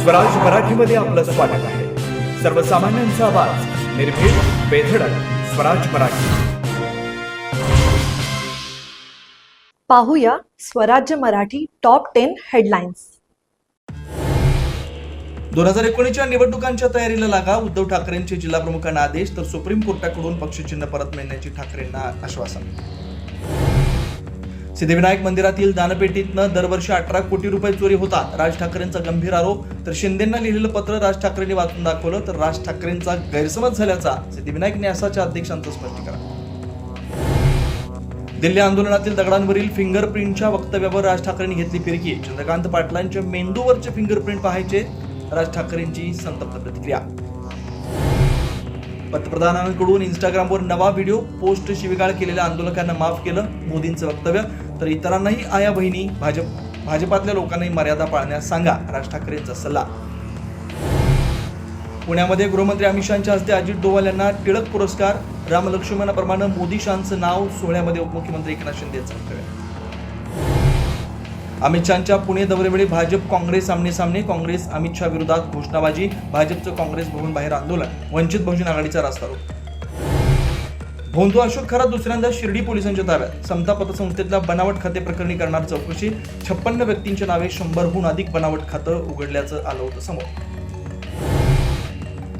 स्वराज मराठीमध्ये आपलं स्वागत आहे. सर्वसामान्यांचा आवाज, निर्भीड, बेधडक. स्वराज मराठी. पाहूया स्वराज्य मराठी टॉप 10 हेडलाईन्स. 2019च्या निवडणुकांच्या तयारीला लागा. उद्धव ठाकरेंचे जिल्हा प्रमुखांना आदेश, तर सुप्रीम कोर्टाकडून पक्षचिन्ह परत मिळण्याची ठाकरेंना आश्वासन. सिद्धिविनायक मंदिरातील दानपेटीतनं दरवर्षी 18 कोटी रुपये चोरी होतात. राज ठाकरेंचा गंभीर आरोप. तर शिंदेंना लिहिलेलं पत्र राज ठाकरेंनी वाचून दाखवलं, तर राज ठाकरेंचा गैरसमज झाल्याचा सिद्धिविनायक न्यासाच्या अध्यक्षांचं स्पष्टीकरण. दिल्ली आंदोलनातील दगडांवरील फिंगरप्रिंटच्या वक्तव्यावर राज ठाकरेंनी घेतली फिरकी. चंद्रकांत पाटलांच्या मेंदूवरचे फिंगरप्रिंट पाहायचे, राज ठाकरेंची संतप्त प्रतिक्रिया. पंतप्रधानांकडून इंस्टाग्रामवर नवा व्हिडिओ पोस्ट. शिवीगाळ केलेल्या आंदोलकांना माफ केलं, मोदींचं वक्तव्य. तर इतरांनाही आया बहिणी, भाजपातल्या लोकांनाही मर्यादा पाळण्यास सांगा, राज ठाकरेंचा सल्ला. पुण्यामध्ये गृहमंत्री अमित शहाच्या हस्ते अजित डोवाल यांना टिळक पुरस्कार. रामलक्ष्मणाप्रमाणे मोदी शहांचं नाव. सोहळ्यामध्ये उपमुख्यमंत्री एकनाथ शिंदे यांचं वक्तव्य. अमित शहाच्या पुणे दौऱ्यावेळी भाजप काँग्रेस आमने-सामने. काँग्रेस अमित शहा विरोधात घोषणाबाजी. भाजपचं काँग्रेस भवन बाहेर आंदोलन. वंचित बहुजन आघाडीचा रास्ता रोको. भोंदू अशोक खरात दुसऱ्यांदा शिर्डी पोलिसांच्या ताब्यात. समता पतसंस्थेतल्या बनावट खाते प्रकरणी करणार चौकशी. 56 व्यक्तींच्या नावे 100हून अधिक बनावट खातं उघडल्याचं आलं होतं समोर.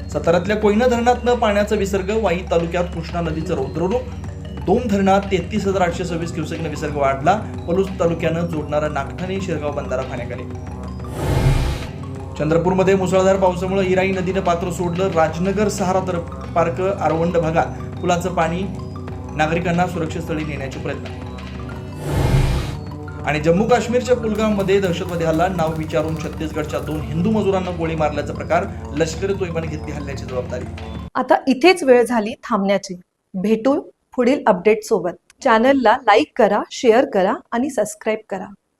साताऱ्यातल्या कोयना धरणातनं पाण्याचा विसर्ग. वाई तालुक्यात कृष्णा नदीचं रौद्ररूप. 2 धरणात 33,826 क्युसेकनं विसर्ग वाढला. पलूस तालुक्यानं जोडणारा नागठाणे शिरगाव बंधारा पाण्याखाली. चंद्रपूरमध्ये मुसळधार पावसामुळे इराई नदीनं पात्र सोडलं. राजनगर सहारा पार्क आरवंड भागात पुलाचं पाणी. नागरिकांना सुरक्षित स्थळी नेण्याचे प्रयत्न. आणि जम्मू काश्मीरच्या कुलगाममध्ये दहशतवादी हल्ला. नाव विचारून छत्तीसगडच्या 2 हिंदू मजुरांना गोळी मारल्याचा प्रकार. लष्करी तोयबाने घेतली हल्ल्याची जबाबदारी. आता इथेच वेळ झाली थांबण्याची. भेटू पुढील अपडेट सोबत. चॅनलला लाईक करा, शेअर करा आणि सबस्क्राईब करा.